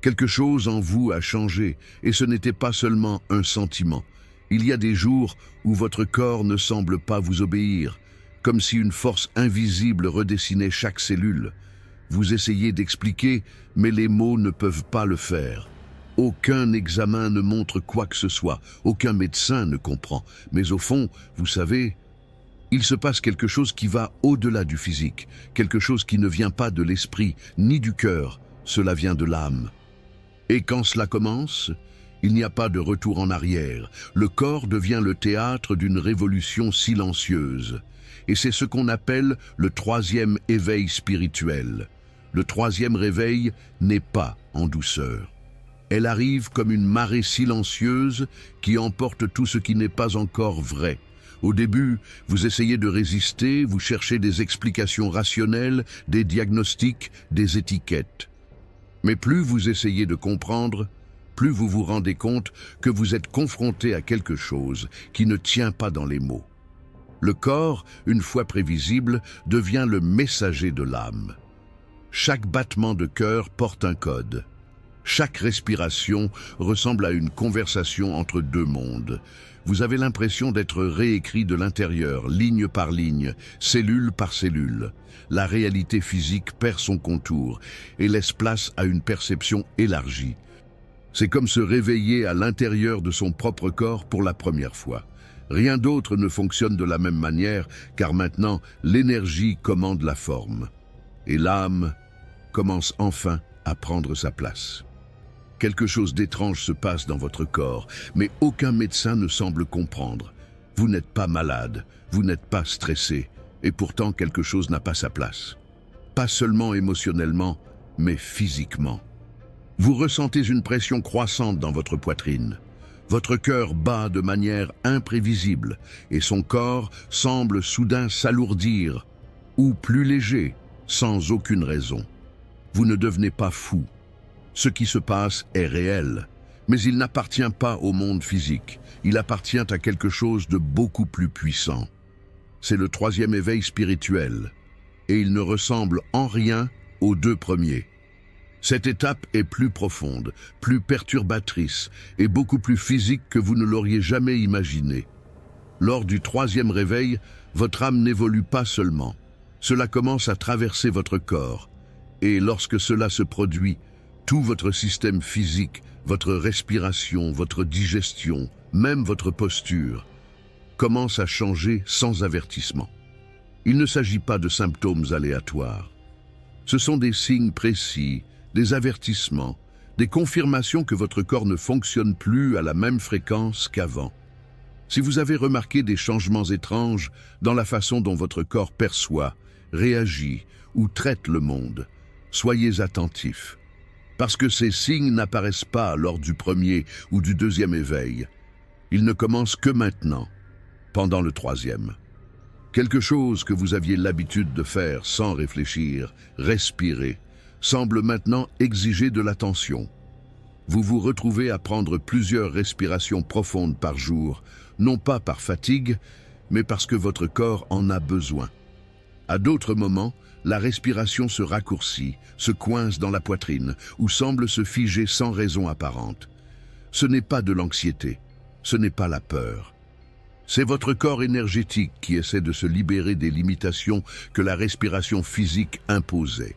Quelque chose en vous a changé, et ce n'était pas seulement un sentiment. Il y a des jours où votre corps ne semble pas vous obéir, comme si une force invisible redessinait chaque cellule. Vous essayez d'expliquer, mais les mots ne peuvent pas le faire. Aucun examen ne montre quoi que ce soit, aucun médecin ne comprend. Mais au fond, vous savez, il se passe quelque chose qui va au-delà du physique, quelque chose qui ne vient pas de l'esprit, ni du cœur, cela vient de l'âme. Et quand cela commence, il n'y a pas de retour en arrière. Le corps devient le théâtre d'une révolution silencieuse. Et c'est ce qu'on appelle le troisième éveil spirituel. Le troisième réveil n'est pas en douceur. Elle arrive comme une marée silencieuse qui emporte tout ce qui n'est pas encore vrai. Au début, vous essayez de résister, vous cherchez des explications rationnelles, des diagnostics, des étiquettes. Mais plus vous essayez de comprendre, plus vous vous rendez compte que vous êtes confronté à quelque chose qui ne tient pas dans les mots. Le corps, une fois prévisible, devient le messager de l'âme. Chaque battement de cœur porte un code. Chaque respiration ressemble à une conversation entre deux mondes. Vous avez l'impression d'être réécrit de l'intérieur, ligne par ligne, cellule par cellule. La réalité physique perd son contour et laisse place à une perception élargie. C'est comme se réveiller à l'intérieur de son propre corps pour la première fois. Rien d'autre ne fonctionne de la même manière, car maintenant, l'énergie commande la forme. Et l'âme commence enfin à prendre sa place. Quelque chose d'étrange se passe dans votre corps, mais aucun médecin ne semble comprendre. Vous n'êtes pas malade, vous n'êtes pas stressé, et pourtant quelque chose n'a pas sa place. Pas seulement émotionnellement, mais physiquement. Vous ressentez une pression croissante dans votre poitrine. Votre cœur bat de manière imprévisible, et son corps semble soudain s'alourdir, ou plus léger, sans aucune raison. Vous ne devenez pas fou. Ce qui se passe est réel, mais il n'appartient pas au monde physique. Il appartient à quelque chose de beaucoup plus puissant. C'est le troisième éveil spirituel, et il ne ressemble en rien aux deux premiers. Cette étape est plus profonde, plus perturbatrice et beaucoup plus physique que vous ne l'auriez jamais imaginé. Lors du troisième réveil, votre âme n'évolue pas seulement. Cela commence à traverser votre corps, et lorsque cela se produit, tout votre système physique, votre respiration, votre digestion, même votre posture, commence à changer sans avertissement. Il ne s'agit pas de symptômes aléatoires. Ce sont des signes précis, des avertissements, des confirmations que votre corps ne fonctionne plus à la même fréquence qu'avant. Si vous avez remarqué des changements étranges dans la façon dont votre corps perçoit, réagit ou traite le monde, soyez attentifs. Parce que ces signes n'apparaissent pas lors du premier ou du deuxième éveil. Ils ne commencent que maintenant, pendant le troisième. Quelque chose que vous aviez l'habitude de faire sans réfléchir, respirer, semble maintenant exiger de l'attention. Vous vous retrouvez à prendre plusieurs respirations profondes par jour, non pas par fatigue, mais parce que votre corps en a besoin. À d'autres moments, la respiration se raccourcit, se coince dans la poitrine ou semble se figer sans raison apparente. Ce n'est pas de l'anxiété, ce n'est pas la peur. C'est votre corps énergétique qui essaie de se libérer des limitations que la respiration physique imposait.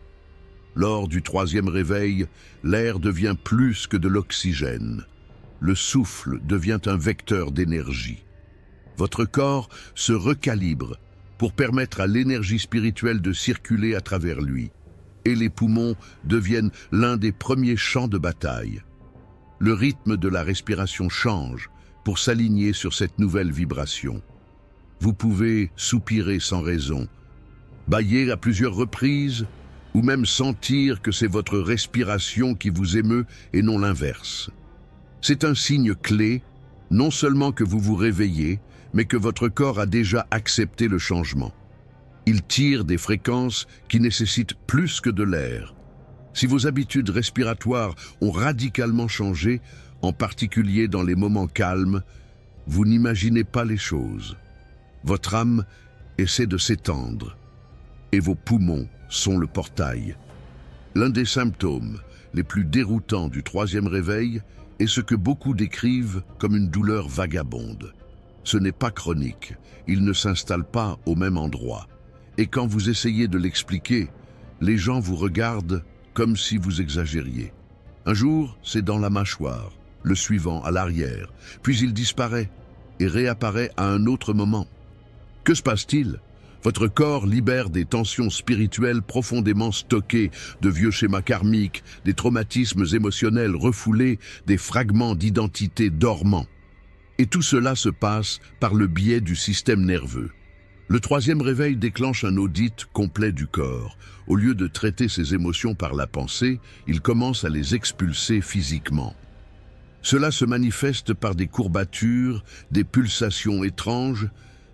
Lors du troisième réveil, l'air devient plus que de l'oxygène. Le souffle devient un vecteur d'énergie. Votre corps se recalibre pour permettre à l'énergie spirituelle de circuler à travers lui. Et les poumons deviennent l'un des premiers champs de bataille. Le rythme de la respiration change pour s'aligner sur cette nouvelle vibration. Vous pouvez soupirer sans raison, bâiller à plusieurs reprises, ou même sentir que c'est votre respiration qui vous émeut et non l'inverse. C'est un signe clé, non seulement que vous vous réveillez, mais que votre corps a déjà accepté le changement. Il tire des fréquences qui nécessitent plus que de l'air. Si vos habitudes respiratoires ont radicalement changé, en particulier dans les moments calmes, vous n'imaginez pas les choses. Votre âme essaie de s'étendre, et vos poumons sont le portail. L'un des symptômes les plus déroutants du troisième réveil est ce que beaucoup décrivent comme une douleur vagabonde. Ce n'est pas chronique, il ne s'installe pas au même endroit. Et quand vous essayez de l'expliquer, les gens vous regardent comme si vous exagériez. Un jour, c'est dans la mâchoire, le suivant à l'arrière, puis il disparaît et réapparaît à un autre moment. Que se passe-t-il? Votre corps libère des tensions spirituelles profondément stockées, de vieux schémas karmiques, des traumatismes émotionnels refoulés, des fragments d'identité dormants. Et tout cela se passe par le biais du système nerveux. Le troisième réveil déclenche un audit complet du corps. Au lieu de traiter ses émotions par la pensée, il commence à les expulser physiquement. Cela se manifeste par des courbatures, des pulsations étranges,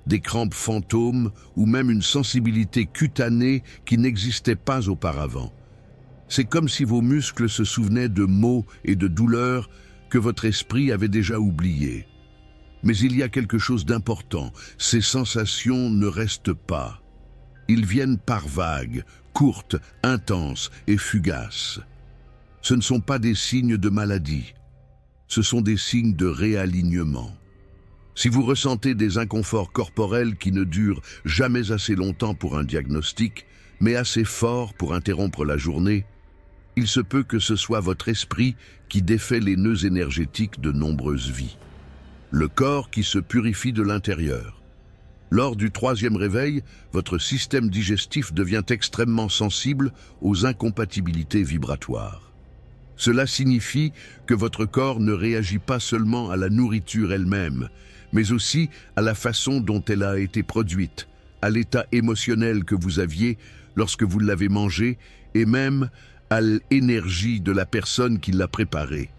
des crampes fantômes ou même une sensibilité cutanée qui n'existait pas auparavant. C'est comme si vos muscles se souvenaient de maux et de douleurs que votre esprit avait déjà oubliés. Mais il y a quelque chose d'important, ces sensations ne restent pas. Ils viennent par vagues, courtes, intenses et fugaces. Ce ne sont pas des signes de maladie, ce sont des signes de réalignement. Si vous ressentez des inconforts corporels qui ne durent jamais assez longtemps pour un diagnostic, mais assez forts pour interrompre la journée, il se peut que ce soit votre esprit qui défait les nœuds énergétiques de nombreuses vies. Le corps qui se purifie de l'intérieur. Lors du troisième réveil, votre système digestif devient extrêmement sensible aux incompatibilités vibratoires. Cela signifie que votre corps ne réagit pas seulement à la nourriture elle-même, mais aussi à la façon dont elle a été produite, à l'état émotionnel que vous aviez lorsque vous l'avez mangée et même à l'énergie de la personne qui l'a préparée.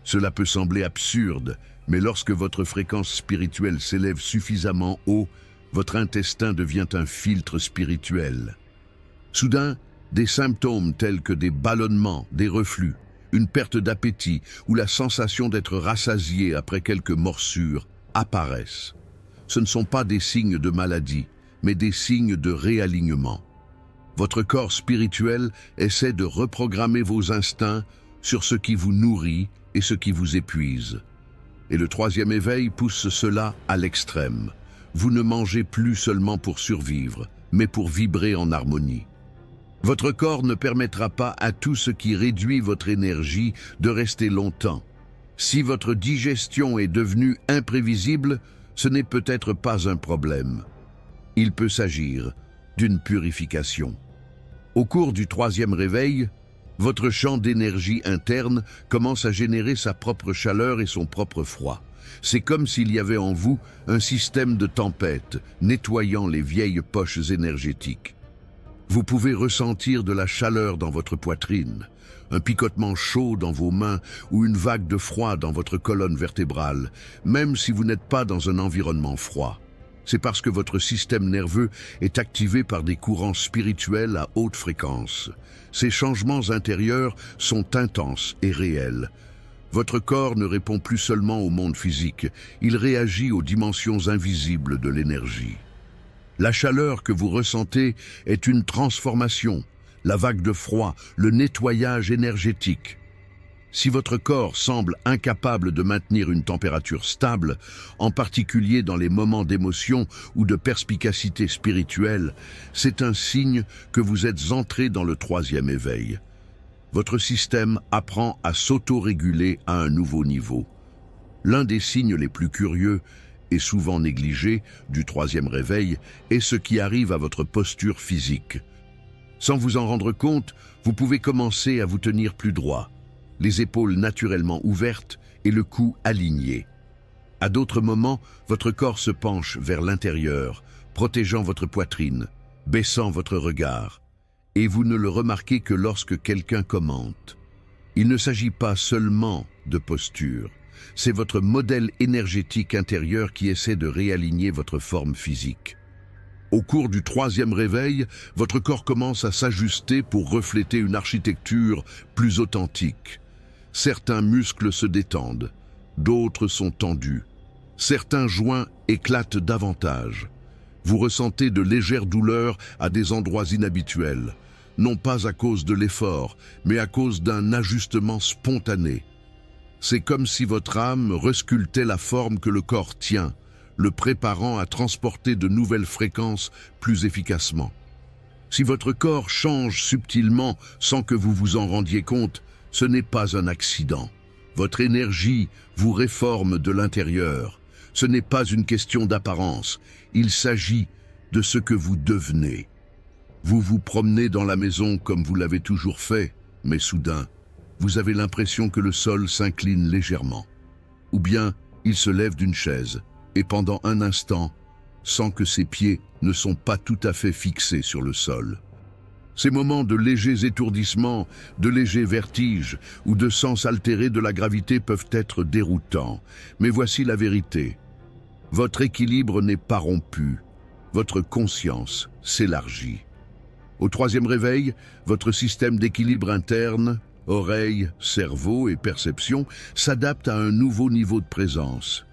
Cela peut sembler absurde, mais lorsque votre fréquence spirituelle s'élève suffisamment haut, votre intestin devient un filtre spirituel. Soudain, des symptômes tels que des ballonnements, des reflux, une perte d'appétit ou la sensation d'être rassasié après quelques morsures apparaissent. Ce ne sont pas des signes de maladie, mais des signes de réalignement. Votre corps spirituel essaie de reprogrammer vos instincts sur ce qui vous nourrit et ce qui vous épuise. Et le troisième éveil pousse cela à l'extrême. Vous ne mangez plus seulement pour survivre, mais pour vibrer en harmonie. Votre corps ne permettra pas à tout ce qui réduit votre énergie de rester longtemps. Si votre digestion est devenue imprévisible, ce n'est peut-être pas un problème. Il peut s'agir d'une purification. Au cours du troisième réveil, votre champ d'énergie interne commence à générer sa propre chaleur et son propre froid. C'est comme s'il y avait en vous un système de tempête, nettoyant les vieilles poches énergétiques. Vous pouvez ressentir de la chaleur dans votre poitrine, un picotement chaud dans vos mains ou une vague de froid dans votre colonne vertébrale, même si vous n'êtes pas dans un environnement froid. C'est parce que votre système nerveux est activé par des courants spirituels à haute fréquence. Ces changements intérieurs sont intenses et réels. Votre corps ne répond plus seulement au monde physique, il réagit aux dimensions invisibles de l'énergie. La chaleur que vous ressentez est une transformation, la vague de froid, le nettoyage énergétique. Si votre corps semble incapable de maintenir une température stable, en particulier dans les moments d'émotion ou de perspicacité spirituelle, c'est un signe que vous êtes entré dans le troisième éveil. Votre système apprend à s'auto-réguler à un nouveau niveau. L'un des signes les plus curieux et souvent négligé du troisième réveil est ce qui arrive à votre posture physique. Sans vous en rendre compte, vous pouvez commencer à vous tenir plus droit, les épaules naturellement ouvertes et le cou aligné. À d'autres moments, votre corps se penche vers l'intérieur, protégeant votre poitrine, baissant votre regard. Et vous ne le remarquez que lorsque quelqu'un commente. Il ne s'agit pas seulement de posture. C'est votre modèle énergétique intérieur qui essaie de réaligner votre forme physique. Au cours du troisième réveil, votre corps commence à s'ajuster pour refléter une architecture plus authentique. Certains muscles se détendent, d'autres sont tendus. Certains joints éclatent davantage. Vous ressentez de légères douleurs à des endroits inhabituels. non pas à cause de l'effort, mais à cause d'un ajustement spontané. C'est comme si votre âme resculptait la forme que le corps tient, le préparant à transporter de nouvelles fréquences plus efficacement. Si votre corps change subtilement sans que vous vous en rendiez compte, ce n'est pas un accident. Votre énergie vous réforme de l'intérieur. Ce n'est pas une question d'apparence, il s'agit de ce que vous devenez. Vous vous promenez dans la maison comme vous l'avez toujours fait, mais soudain, vous avez l'impression que le sol s'incline légèrement. Ou bien, il se lève d'une chaise, et pendant un instant, sans que ses pieds ne sont pas tout à fait fixés sur le sol. Ces moments de légers étourdissements, de légers vertiges ou de sens altéré de la gravité peuvent être déroutants. Mais voici la vérité. Votre équilibre n'est pas rompu. Votre conscience s'élargit. Au troisième réveil, votre système d'équilibre interne, oreilles, cerveau et perception, s'adapte à un nouveau niveau de présence.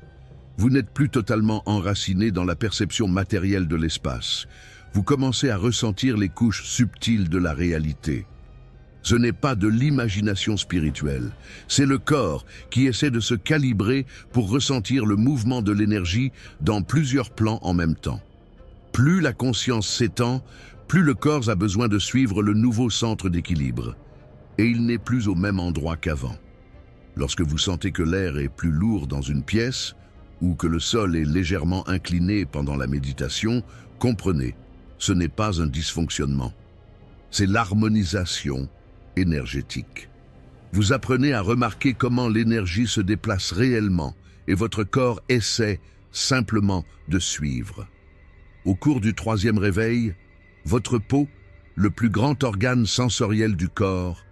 Vous n'êtes plus totalement enraciné dans la perception matérielle de l'espace. Vous commencez à ressentir les couches subtiles de la réalité. Ce n'est pas de l'imagination spirituelle, c'est le corps qui essaie de se calibrer pour ressentir le mouvement de l'énergie dans plusieurs plans en même temps. Plus la conscience s'étend, plus le corps a besoin de suivre le nouveau centre d'équilibre. Et il n'est plus au même endroit qu'avant. Lorsque vous sentez que l'air est plus lourd dans une pièce, ou que le sol est légèrement incliné pendant la méditation, comprenez, ce n'est pas un dysfonctionnement. C'est l'harmonisation énergétique. Vous apprenez à remarquer comment l'énergie se déplace réellement et votre corps essaie simplement de suivre. Au cours du troisième réveil, votre peau, le plus grand organe sensoriel du corps,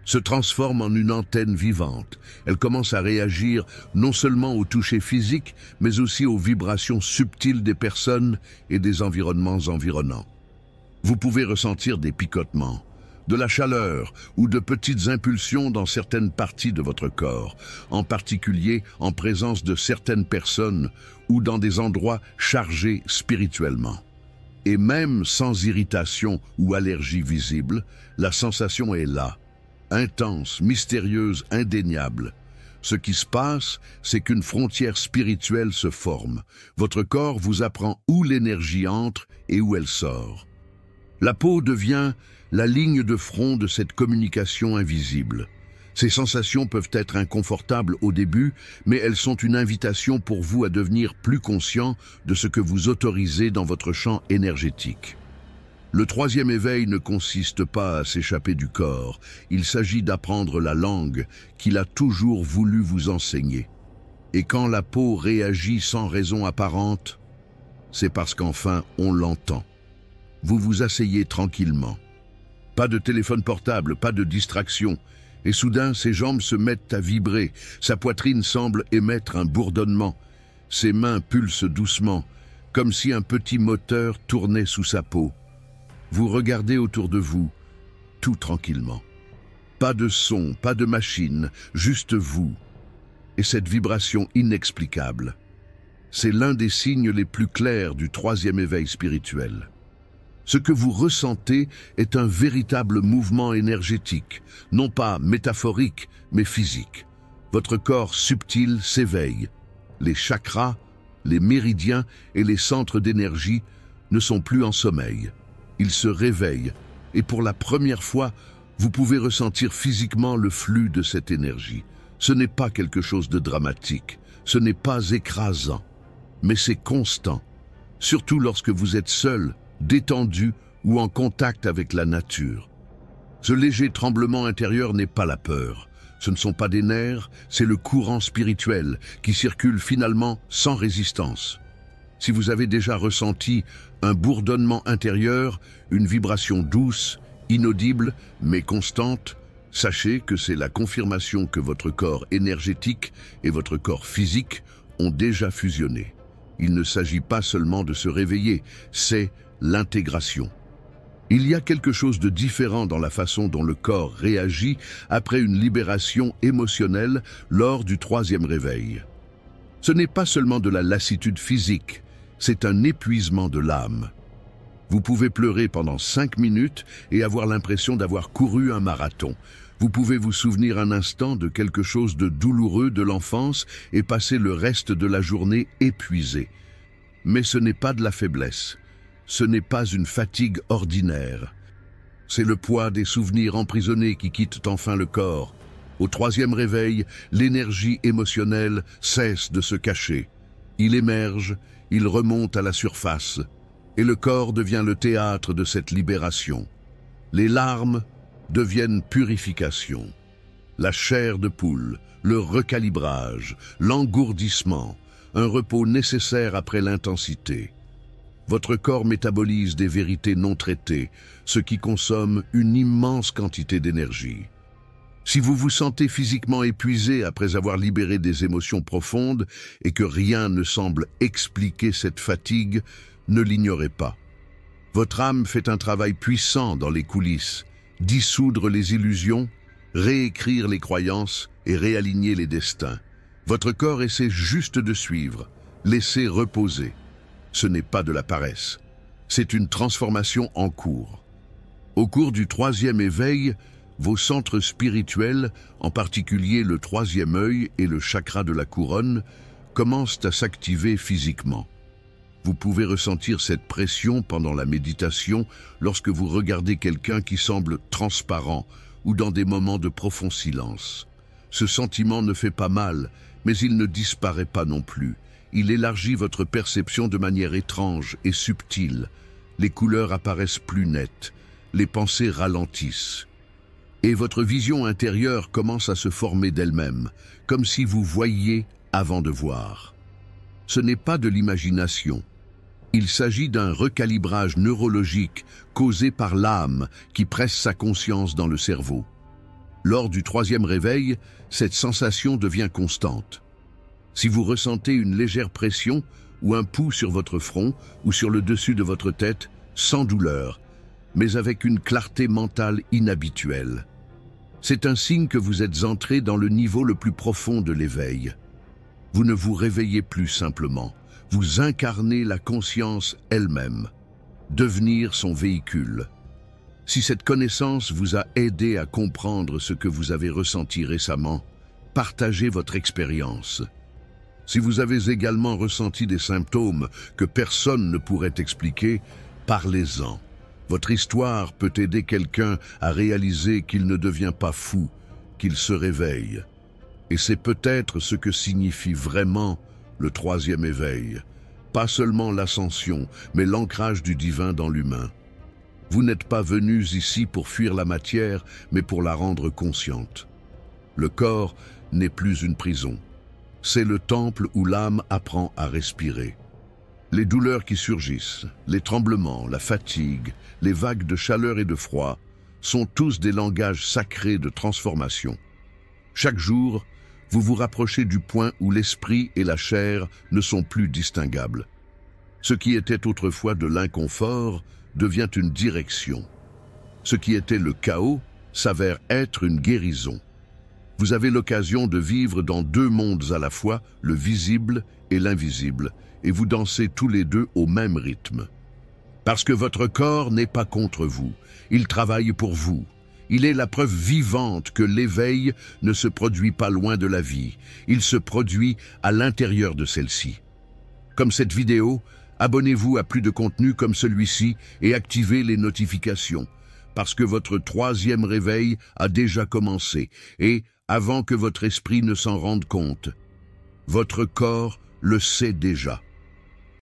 se transforme en une antenne vivante. Elle commence à réagir non seulement au toucher physique, mais aussi aux vibrations subtiles des personnes et des environnements environnants. Vous pouvez ressentir des picotements, de la chaleur ou de petites impulsions dans certaines parties de votre corps, en particulier en présence de certaines personnes ou dans des endroits chargés spirituellement. Et même sans irritation ou allergie visible, la sensation est là. Intense, mystérieuse, indéniable. Ce qui se passe, c'est qu'une frontière spirituelle se forme. Votre corps vous apprend où l'énergie entre et où elle sort. La peau devient la ligne de front de cette communication invisible. Ces sensations peuvent être inconfortables au début, mais elles sont une invitation pour vous à devenir plus conscient de ce que vous autorisez dans votre champ énergétique. Le troisième éveil ne consiste pas à s'échapper du corps, il s'agit d'apprendre la langue qu'il a toujours voulu vous enseigner. Et quand la peau réagit sans raison apparente, c'est parce qu'enfin on l'entend. Vous vous asseyez tranquillement. Pas de téléphone portable, pas de distraction. Et soudain, ses jambes se mettent à vibrer, sa poitrine semble émettre un bourdonnement. Ses mains pulsent doucement, comme si un petit moteur tournait sous sa peau. Vous regardez autour de vous, tout tranquillement. Pas de son, pas de machine, juste vous. Et cette vibration inexplicable. C'est l'un des signes les plus clairs du troisième éveil spirituel. Ce que vous ressentez est un véritable mouvement énergétique, non pas métaphorique, mais physique. Votre corps subtil s'éveille. Les chakras, les méridiens et les centres d'énergie ne sont plus en sommeil. Ils se réveillent et pour la première fois, vous pouvez ressentir physiquement le flux de cette énergie. Ce n'est pas quelque chose de dramatique, ce n'est pas écrasant, mais c'est constant, surtout lorsque vous êtes seul, détendu ou en contact avec la nature. Ce léger tremblement intérieur n'est pas la peur. Ce ne sont pas des nerfs, c'est le courant spirituel qui circule finalement sans résistance. Si vous avez déjà ressenti un bourdonnement intérieur, une vibration douce, inaudible mais constante, sachez que c'est la confirmation que votre corps énergétique et votre corps physique ont déjà fusionné. Il ne s'agit pas seulement de se réveiller, c'est l'intégration. Il y a quelque chose de différent dans la façon dont le corps réagit après une libération émotionnelle lors du troisième réveil. Ce n'est pas seulement de la lassitude physique, c'est un épuisement de l'âme. Vous pouvez pleurer pendant 5 minutes et avoir l'impression d'avoir couru un marathon. Vous pouvez vous souvenir un instant de quelque chose de douloureux de l'enfance et passer le reste de la journée épuisé. Mais ce n'est pas de la faiblesse. Ce n'est pas une fatigue ordinaire. C'est le poids des souvenirs emprisonnés qui quittent enfin le corps. Au 3e réveil, l'énergie émotionnelle cesse de se cacher. Il émerge, il remonte à la surface, et le corps devient le théâtre de cette libération. Les larmes deviennent purification. La chair de poule, le recalibrage, l'engourdissement, un repos nécessaire après l'intensité. Votre corps métabolise des vérités non traitées, ce qui consomme une immense quantité d'énergie. Si vous vous sentez physiquement épuisé après avoir libéré des émotions profondes et que rien ne semble expliquer cette fatigue, ne l'ignorez pas. Votre âme fait un travail puissant dans les coulisses, dissoudre les illusions, réécrire les croyances et réaligner les destins. Votre corps essaie juste de suivre, laissez reposer. Ce n'est pas de la paresse, c'est une transformation en cours. Au cours du 3e éveil, vos centres spirituels, en particulier le 3e œil et le chakra de la couronne, commencent à s'activer physiquement. Vous pouvez ressentir cette pression pendant la méditation lorsque vous regardez quelqu'un qui semble transparent ou dans des moments de profond silence. Ce sentiment ne fait pas mal, mais il ne disparaît pas non plus. Il élargit votre perception de manière étrange et subtile. Les couleurs apparaissent plus nettes, les pensées ralentissent. Et votre vision intérieure commence à se former d'elle-même, comme si vous voyiez avant de voir. Ce n'est pas de l'imagination. Il s'agit d'un recalibrage neurologique causé par l'âme qui presse sa conscience dans le cerveau. Lors du 3e réveil, cette sensation devient constante. Si vous ressentez une légère pression ou un pouls sur votre front ou sur le dessus de votre tête, sans douleur, mais avec une clarté mentale inhabituelle. C'est un signe que vous êtes entré dans le niveau le plus profond de l'éveil. Vous ne vous réveillez plus simplement, vous incarnez la conscience elle-même, devenir son véhicule. Si cette connaissance vous a aidé à comprendre ce que vous avez ressenti récemment, partagez votre expérience. Si vous avez également ressenti des symptômes que personne ne pourrait expliquer, parlez-en. Votre histoire peut aider quelqu'un à réaliser qu'il ne devient pas fou, qu'il se réveille. Et c'est peut-être ce que signifie vraiment le 3e éveil. Pas seulement l'ascension, mais l'ancrage du divin dans l'humain. Vous n'êtes pas venus ici pour fuir la matière, mais pour la rendre consciente. Le corps n'est plus une prison. C'est le temple où l'âme apprend à respirer. Les douleurs qui surgissent, les tremblements, la fatigue, les vagues de chaleur et de froid sont tous des langages sacrés de transformation. Chaque jour, vous vous rapprochez du point où l'esprit et la chair ne sont plus distinguables. Ce qui était autrefois de l'inconfort devient une direction. Ce qui était le chaos s'avère être une guérison. Vous avez l'occasion de vivre dans 2 mondes à la fois, le visible et l'invisible, et vous dansez tous les 2 au même rythme. Parce que votre corps n'est pas contre vous, il travaille pour vous. Il est la preuve vivante que l'éveil ne se produit pas loin de la vie, il se produit à l'intérieur de celle-ci. Comme cette vidéo, abonnez-vous à plus de contenu comme celui-ci et activez les notifications, parce que votre 3e réveil a déjà commencé, et avant que votre esprit ne s'en rende compte, votre corps le sait déjà.